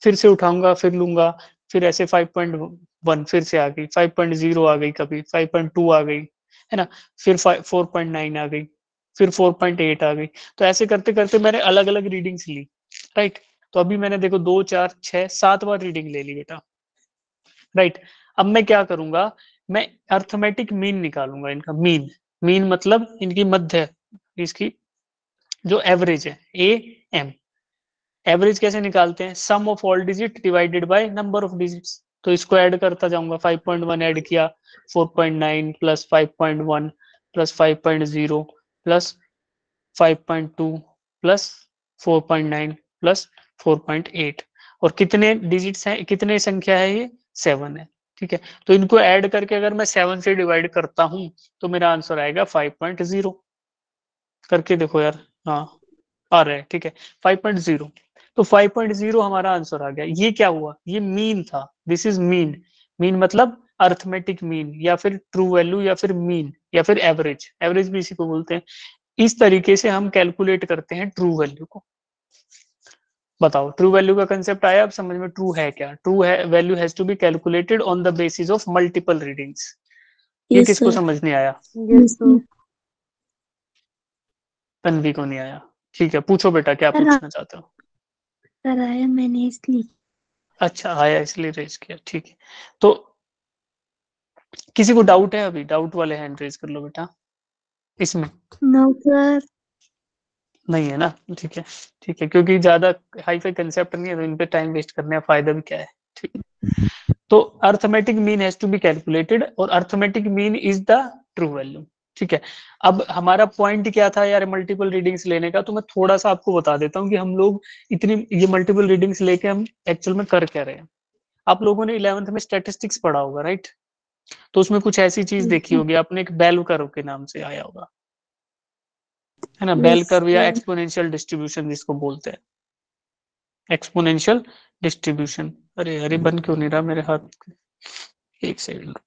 फिर से उठाऊंगा, फिर लूंगा, फिर ऐसे 5.1 फिर से आ गई, 5.0 आ गई, कभी 5.2 आ गई, है ना? फिर 4.9 आ गई, फिर 4.8 आ गई। तो ऐसे करते करते मैंने अलग अलग रीडिंग्स ली, राइट? तो अभी मैंने देखो 2, 4, 6, 7 बार रीडिंग ले ली बेटा, राइट? अब मैं क्या करूंगा? मैं अर्थमेटिक मीन निकालूंगा, इनका मीन। मीन मतलब इनकी मध्य, इसकी जो एवरेज है, ए एम। एवरेज कैसे निकालते हैं? Sum of all digit divided by number of digits. तो इसको ऐड करता जाऊंगा, 5.1 ऐड किया, 4.9 plus 5.1 plus 5.0 plus 5.2 plus 4.9 plus 4.8, और कितने डिजिट्स हैं, कितने संख्या है ये? 7 है। ठीक है, तो इनको ऐड करके अगर मैं 7 से डिवाइड करता हूं तो मेरा आंसर आएगा 5.0। करके देखो यार, हाँ आ रहा है, ठीक है 5.0। तो 5.0 हमारा आंसर आ गया। ये क्या हुआ, ये मीन था, दिस इज मीन। मीन मतलब अर्थमेटिक मीन, या फिर ट्रू वैल्यू, या फिर मीन, या फिर एवरेज, एवरेज भी इसी को बोलते हैं। इस तरीके से हम कैलकुलेट करते हैं ट्रू वैल्यू को। बताओ, ट्रू वैल्यू का कंसेप्ट आया अब समझ में? ट्रू है क्या? ट्रू है value has to be calculated on the basis of multiple readings. ये यस किसको सर। समझ नहीं आया? Yes sir. तन्वी को नहीं आया? ठीक है, पूछो बेटा क्या सर पूछना चाहते हो। सर आया, मैंने इसलिए। अच्छा आया इसलिए रेज किया, ठीक है। तो किसी को डाउट है अभी? डाउट वाले हैंड रेज कर लो बेटा इसमें। No sir. नहीं है ना? ठीक है, ठीक है, क्योंकि ज्यादा हाई फाई कंसेप्ट नहीं है तो इन पे टाइम वेस्ट करने का फायदा भी क्या है। ठीक है, तो arithmetic mean has to be calculated, और arithmetic mean is the true value. ठीक है, अब हमारा पॉइंट क्या था यार मल्टीपल रीडिंग्स लेने का? तो मैं थोड़ा सा आपको बता देता हूँ कि हम लोग इतनी ये मल्टीपल रीडिंग्स लेके हम एक्चुअल में कर क्या रहे हैं। आप लोगों ने 11th में स्टैटिस्टिक्स पढ़ा होगा, राइट? तो उसमें कुछ ऐसी चीज देखी होगी आपने, एक बेल कर्व के नाम से आया होगा, है ना? बेल यस कर्व या सर। एक्सपोनेंशियल डिस्ट्रीब्यूशन जिसको बोलते हैं, एक्सपोनेंशियल डिस्ट्रीब्यूशन। अरे अरे बन क्यों नहीं रहा मेरे हाथ? एक सेकंड,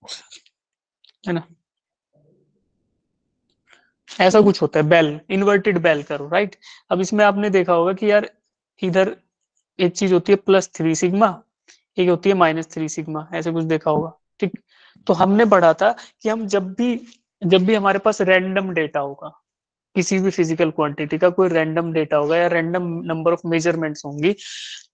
है ना? ऐसा कुछ होता है bell, inverted bell curve, right? अब इसमें आपने देखा होगा कि यार इधर एक चीज होती है +3 सिग्मा, एक होती है -3 सिग्मा, ऐसे कुछ देखा होगा, ठीक? तो हमने पढ़ा था कि हम जब भी हमारे पास रैंडम डेटा होगा, किसी भी फिजिकल क्वांटिटी का कोई रैंडम डेटा होगा या रैंडम नंबर ऑफ मेजरमेंट्स होंगी,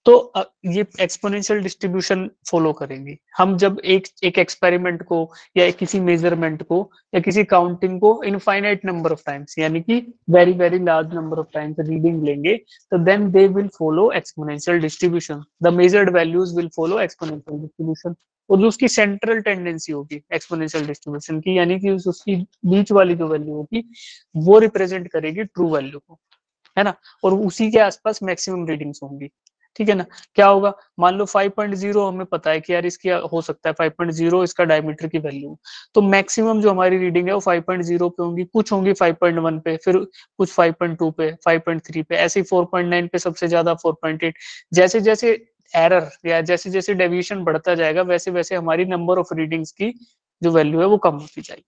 तो ये एक्सपोनेंशियल डिस्ट्रीब्यूशन फॉलो करेंगी। हम जब एक एक्सपेरिमेंट को या किसी मेजरमेंट को या किसी काउंटिंग को इनफाइनाइट नंबर ऑफ टाइम्स, यानी कि very very large number of times reading लेंगे, तो then they will follow exponential distribution, the measured values will follow exponential distribution. और जो उसकी सेंट्रल टेंडेंसी होगी एक्सपोनेंशियल डिस्ट्रीब्यूशन की, यानी कि उसकी बीच वाली जो वैल्यू होगी वो रिप्रेजेंट करेगी ट्रू वैल्यू को, है ना? और उसी के आसपास मैक्सिमम रीडिंग्स होंगी, ठीक है ना? क्या होगा, मान लो 5.0 हमें पता है कि यार इसकी हो सकता है 5.0 इसका डायमीटर की वैल्यू, तो मैक्सिमम जो हमारी रीडिंग है वो 5.0 पे होंगी, कुछ होंगी 5.1 पे, फिर कुछ 5.2 पे, 5.3 पे, ऐसे 4.9 पे सबसे ज्यादा 4.8। जैसे जैसे एरर या जैसे जैसे डेविएशन बढ़ता जाएगा वैसे वैसे हमारी नंबर ऑफ रीडिंग्स की जो वैल्यू है वो कम होती जाएगी।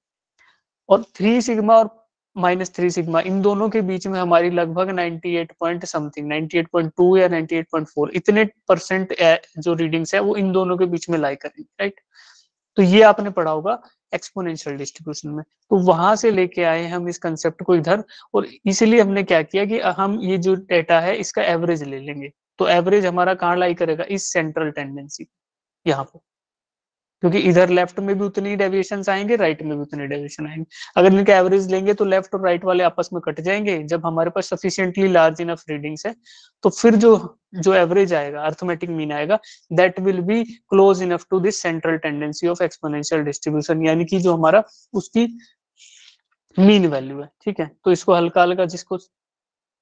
और 3 सिग्मा और -3 सिग्मा, इन दोनों के बीच में हमारी लगभग 98 पॉइंट समथिंग, 98.2 या 98.4 इतने परसेंट जो रीडिंग्स है वो इन दोनों के बीच में लाई करेंगे, राइट? तो ये आपने पढ़ा होगा एक्सपोनेंशियल डिस्ट्रीब्यूशन में। तो वहां से लेके आए हम इस कंसेप्ट को इधर, और इसीलिए हमने क्या किया कि हम ये जो डेटा है इसका एवरेज ले लेंगे। तो एवरेज हमारा कहाँ लाई करेगा? इस सेंट्रल टेंडेंसी यहाँ पे, क्योंकि इधर लेफ्ट में भी उतनी डेविएशन आएंगे, राइट में भी उतने डेविएशन आएंगे। अगर इनका एवरेज लेंगे तो लेफ्ट और राइट वाले आपस में कट जाएंगे। जब हमारे पास सफिशिएंटली लार्ज इनफ रीडिंग्स है तो फिर जो जो एवरेज आएगा, अर्थमेटिक मीन आएगा, that will be close enough to this central tendency of exponential distribution, यानी कि जो हमारा उसकी मीन वैल्यू है, ठीक है? तो इसको हल्का हल्का जिसको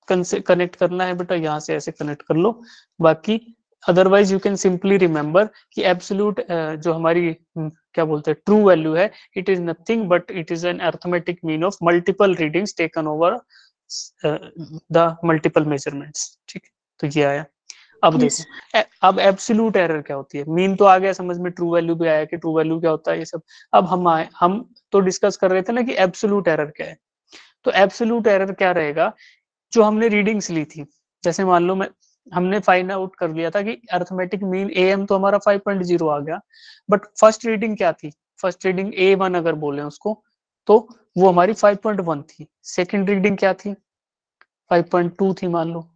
कनेक्ट करना है बेटा यहाँ से ऐसे कनेक्ट कर लो, बाकी otherwise you can simply remember कि एब्सोल्यूट जो हमारी क्या बोलते हैं ट्रू वैल्यू है, it is nothing but it is an arithmetic mean of multiple readings taken over the multiple measurements, ठीक? तो ये आया। अब यस। देखो अब एब्सोल्यूट एरर क्या होती है? मीन तो आ गया समझ में, ट्रू वैल्यू भी आया कि ट्रू वैल्यू क्या होता है ये सब। अब हम तो डिस्कस कर रहे थे ना कि एब्सोल्यूट एरर क्या है। तो एब्सोल्यूट एरर क्या रहेगा? जो हमने रीडिंग्स ली थी, जैसे मान लो हमने फाइंड आउट कर लिया था कि अर्थमेटिक मीन एएम तो हमारा 5.0 आ गया, बट फर्स्ट रीडिंग क्या थी? फर्स्ट रीडिंग A1 अगर बोले उसको, तो वो हमारी 5.1 थी। सेकंड रीडिंग क्या थी? 5.2 थी मान लो।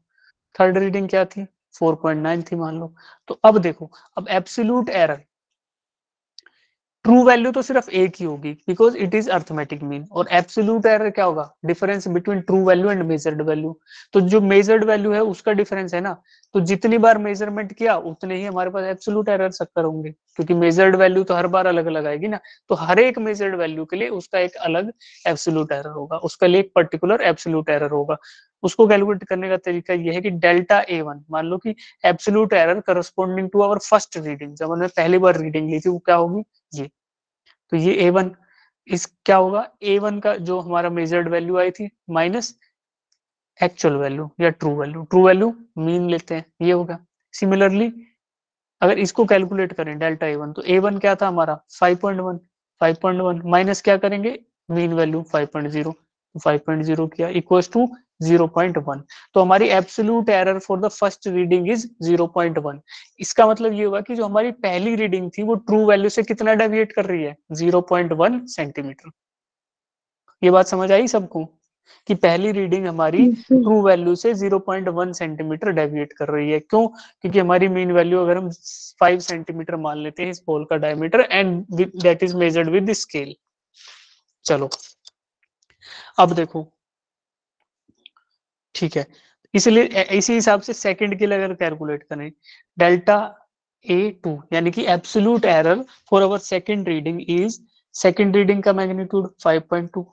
थर्ड रीडिंग क्या थी? 4.9 थी मान लो। तो अब देखो, अब एब्सोल्यूट एरर, ट्रू वैल्यू तो सिर्फ एक ही होगी because it is arithmetic mean, और एब्सोल्यूट एरर क्या होगा? Difference between true value and measured value. तो जो मेजर्ड वैल्यू है उसका डिफरेंस है ना, तो जितनी बार मेजरमेंट किया उतने ही हमारे पास एब्सोल्यूट एरर शक्कर होंगे, क्योंकि मेजर्ड वैल्यू तो हर बार अलग अलग आएगी ना। तो हर एक मेजर्ड वैल्यू के लिए उसका एक अलग एब्सोल्यूट एरर होगा, उसका लिए एक पर्टिकुलर एब्सोल्यूट एरर होगा। उसको कैलकुलेट करने का तरीका यह है कि डेल्टा A1, मान लो कि absolute error corresponding to our first reading, जब हमने पहली बार रीडिंग ली थी वो क्या होगी? ये। तो ये A1 इस क्या होगा? A1 का जो हमारा मेजर्ड वैल्यू आई थी माइनस एक्चुअल वैल्यू या true value, true value mean लेते हैं, ये होगा। सिमिलरली अगर इसको कैलकुलेट करें डेल्टा A1, तो A1 क्या था हमारा 5.1, 5.1 माइनस क्या करेंगे मीन वैल्यू 5.0, 5.0 किया इक्वल्स टू 0.1। तो हमारी absolute error for the first reading is 0.1। इसका मतलब ये हुआ कि जो हमारी पहली रीडिंग थी वो ट्रू वैल्यू से कितना डेविएट कर रही है, 0.1 सेंटीमीटर। ये बात समझ आई सबको कि पहली रीडिंग हमारी Yes, sir. ट्रू वैल्यू से 0.1 सेंटीमीटर डेविएट कर रही है। क्यों? क्योंकि हमारी मीन वैल्यू अगर हम 5 सेंटीमीटर मान लेते हैं इस बॉल का diameter and that is measured with scale. चलो अब देखो, ठीक है, इसलिए इसी हिसाब से सेकंड के लिए अगर कैलकुलेट करें डेल्टा A2 यानी कि absolute error for our second reading is, second reading का मैग्नीट्यूड 5.2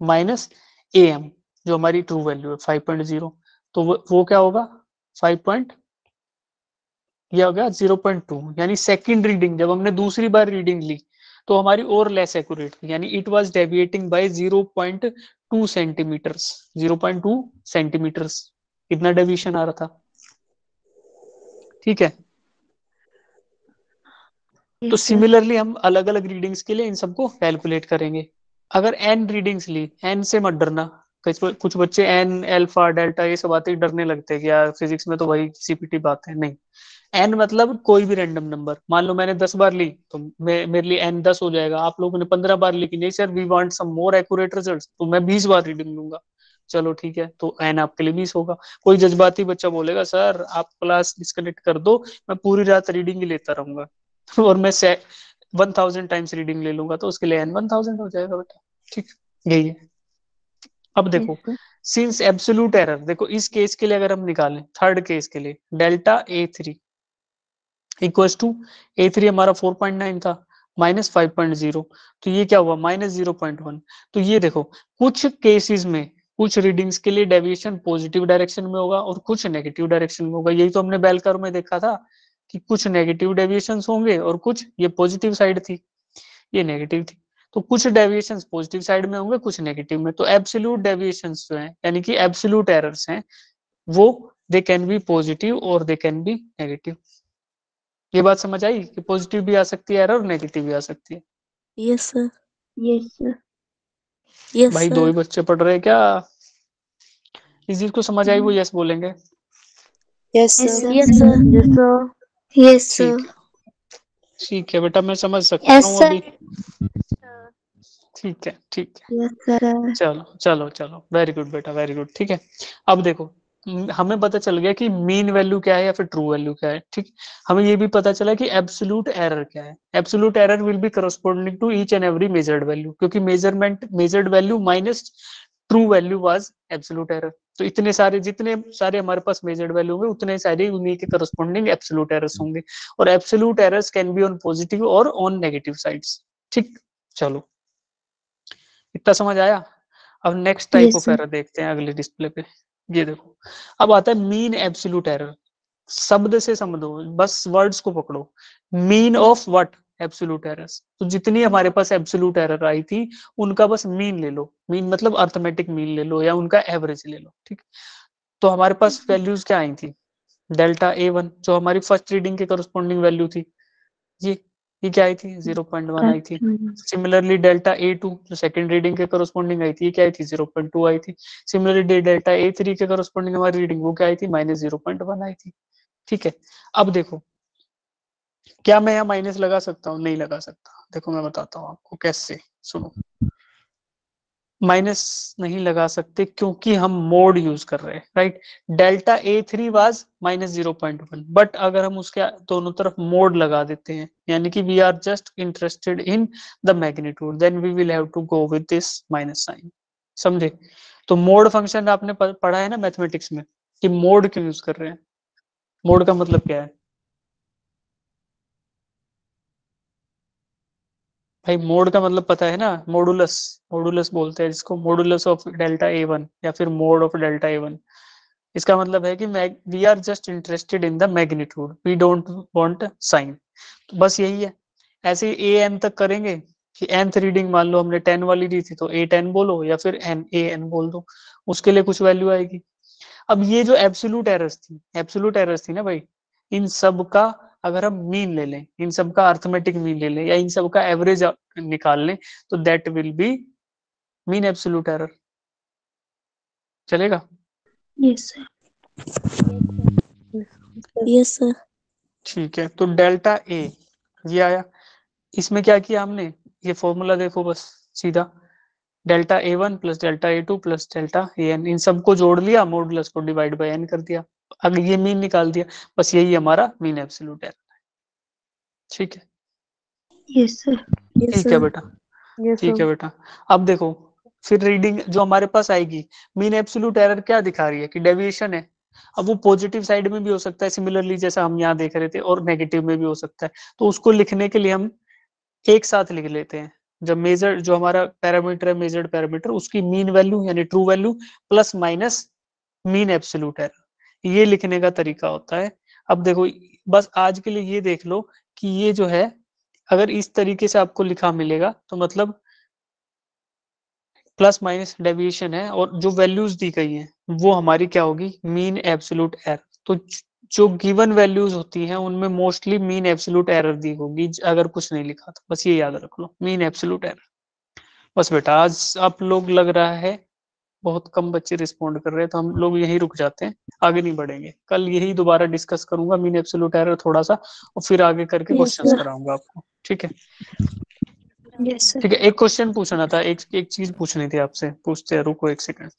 माइनस AM जो हमारी ट्रू वैल्यू है 5.0, तो वो क्या होगा 5. ये हो गया 0.2। यानी सेकंड रीडिंग जब हमने दूसरी बार रीडिंग ली तो हमारी और लेस एक्यूरेट थी, यानी it was deviating by 0.2 centimetres, 0.2 centimetres कितना डेविएशन आ रहा था। ठीक है, तो Yes, sir. सिमिलरली हम अलग अलग रीडिंग्स के लिए इन सबको कैलकुलेट करेंगे। अगर n रीडिंग्स ली, n से मत डरना, कुछ बच्चे n अल्फा डेल्टा ये सब बातें डरने लगते हैं कि यार फिजिक्स में तो वही सीपीटी बात है। नहीं, n मतलब कोई भी रैंडम नंबर, मान लो मैंने 10 बार ली तो मेरे लिए n 10 हो जाएगा। आप लोगों ने 15 बार ली कि नहीं sir we want some more accurate results, तो मैं 20 बार रीडिंग लूंगा। चलो ठीक है, तो n आपके लिए 20 होगा। कोई जज्बाती बच्चा बोलेगा सर आप क्लास डिस्कनेक्ट कर दो, मैं पूरी रात रीडिंग ही लेता रहूंगा और मैं 1000 टाइम्स रीडिंग ले लूंगा, तो उसके लिए n 1000 हो जाएगा बेटा। ठीक, यही है। अब देखो Yes, sir. Since absolute error, देखो इस केस के लिए अगर हम निकालें, थर्ड केस के लिए delta A3 equals to, A3 हमारा 4.9 था माइनस 5.0, तो ये क्या हुआ माइनस 0.1। तो ये देखो कुछ केसेस में कुछ रीडिंग्स के लिए डेविएशन पॉजिटिव डायरेक्शन में होगा और कुछ नेगेटिव डायरेक्शन में होगा। यही तो हमने बेल कर्व में देखा था कि कुछ नेगेटिव डेविएशंस होंगे और कुछ, ये पॉजिटिव साइड थी ये नेगेटिव थी, तो कुछ डेविएशंस पॉजिटिव साइड में होंगे कुछ नेगेटिव में। तो एब्सोल्यूट डेविएशंस जो है यानी कि एब्सोल्यूट एरर्स हैं वो दे कैन बी पॉजिटिव और दे कैन बी नेगेटिव। ये बात समझ आई कि पॉजिटिव भी आ सकती है एरर और नेगेटिव भी आ सकती है। Yes, sir. Yes, sir. Yes, भाई दो sir. ही बच्चे पढ़ रहे हैं क्या? इस चीज को समझ आई वो यस बोलेंगे। Yes, Yes, sir. sir. Yes, sir. Yes, sir. Yes, sir. ठीक है, ठीक है बेटा, मैं समझ सकता Yes, हूँ sir. अभी। ठीक है, ठीक है, Yes, sir. चलो चलो चलो, वेरी गुड बेटा, वेरी गुड। ठीक है, अब देखो हमें पता चल गया कि मीन वैल्यू क्या है या फिर ट्रू वैल्यू क्या है। ठीक, हमें ये भी पता चला कि एब्सोल्यूट एरर क्या है। Absolute error will be corresponding to each and every measured value, क्योंकि measured value minus true value was absolute error. तो इतने सारे जितने सारे हमारे पास मेजर्ड वैल्यू होंगे उतने सारे उन्हीं के करस्पॉन्डिंग एब्सोल्यूट एरर्स होंगे, और absolute errors can be on positive और ऑन नेगेटिव साइड्स। ठीक, चलो इतना समझ आया। अब next type Yes, of sir. Error देखते हैं अगले डिस्प्ले पे। ये देखो, अब आता है मीन एब्सोल्यूट एरर। शब्द से समझो, बस वर्ड्स को पकड़ो। Mean of what, absolute errors. तो जितनी हमारे पास एब्सोल्यूट एरर आई थी उनका बस मीन ले लो, मीन मतलब अर्थमेटिक मीन ले लो या उनका एवरेज ले लो। ठीक, तो हमारे पास वैल्यूज क्या आई थी, डेल्टा A1 जो हमारी फर्स्ट रीडिंग के करस्पॉन्डिंग वैल्यू थी, ये ये क्या आई थी 0.1 आई थी। सिमिलरली डेल्टा A2 जो सेकंड रीडिंग के करस्पॉन्डिंग आई थी, ये क्या आई थी 0.2 आई थी। सिमिलरली डेल्टा A3 के करस्पॉन्डिंग हमारी रीडिंग वो क्या आई थी माइनस 0.1 आई थी। ठीक है, अब देखो क्या मैं यहाँ माइनस लगा सकता हूँ? नहीं लगा सकता। देखो मैं बताता हूँ आपको कैसे, सुनो। माइनस नहीं लगा सकते क्योंकि हम मोड यूज कर रहे हैं, right. Delta A3 was minus 0.1, but अगर हम उसके दोनों तरफ मोड लगा देते हैं यानी कि we are just interested in the magnitude, then we will have to go with this minus sign. समझे? तो मोड फंक्शन आपने पढ़ा है ना मैथमेटिक्स में कि मोड क्यों यूज कर रहे हैं। मोड का मतलब क्या है भाई? मोड का मतलब पता है ना, मॉडुलस, मॉडुलस बोलते हैं जिसको, मॉडुलस ऑफ डेल्टा A1 या फिर मोड ऑफ डेल्टा A1। इसका मतलब है कि we are just interested in the magnitude, we don't want sign. तो बस यही है। ऐसे ही an तक करेंगे कि nth रीडिंग मान लो हमने 10 वाली दी थी तो A10 बोलो या फिर n an बोल दो, उसके लिए कुछ वैल्यू आएगी। अब ये जो एब्सोल्यूट एरर्स थी ना भाई, इन सब का अगर हम मीन ले लें, इन सब का अर्थमेटिक मीन ले लें, या इन सब का एवरेज निकाल लें, तो that will B mean absolute error. चलेगा? Yes, sir. Yes, sir. ठीक है, तो डेल्टा ए ये आया। इसमें क्या किया हमने, ये फॉर्मूला देखो बस सीधा, delta A1 plus delta A2 plus delta AN, इन सबको जोड़ लिया, मॉडुलस को डिवाइड बाय n कर दिया, अगर ये मीन निकाल दिया, बस यही हमारा मीन एब्सोल्यूट एरर है। ठीक है? Yes, sir. Yes, ठीक है sir. बेटा, Yes, ठीक sir. है बेटा। अब देखो फिर रीडिंग जो हमारे पास आएगी, मीन एब्सोल्यूट एरर क्या दिखा रही है कि डेविएशन है। अब वो पॉजिटिव साइड में भी हो सकता है सिमिलरली, जैसा हम यहाँ देख रहे थे, और नेगेटिव में भी हो सकता है। तो उसको लिखने के लिए हम एक साथ लिख लेते हैं, जब मेजर जो हमारा पैरामीटर है, मेजर्ड पैरामीटर, उसकी मीन वैल्यू यानी true value plus minus mean absolute error, ये लिखने का तरीका होता है। अब देखो बस आज के लिए ये देख लो कि ये जो है, अगर इस तरीके से आपको लिखा मिलेगा तो मतलब प्लस माइनस डेविएशन है, और जो वैल्यूज दी गई हैं वो हमारी क्या होगी, मीन एब्सोल्यूट एरर। तो जो गिवन वैल्यूज होती हैं उनमें मोस्टली मीन एब्सोल्यूट एरर दी होगी, अगर कुछ नहीं लिखा तो बस ये याद रख लो, मीन एब्सोल्यूट एरर। बस बेटा, आज आप लोग लग रहा है बहुत कम बच्चे रिस्पॉन्ड कर रहे हैं, तो हम लोग यहीं रुक जाते हैं, आगे नहीं बढ़ेंगे। कल यही दोबारा डिस्कस करूंगा मीन एब्सोल्यूट एरर थोड़ा सा, और फिर आगे करके Yes, क्वेश्चंस sir. कराऊंगा आपको। ठीक है? Yes, sir. ठीक है, एक क्वेश्चन पूछना था, एक एक चीज पूछनी थी आपसे, पूछते हैं, रुको एक सेकंड।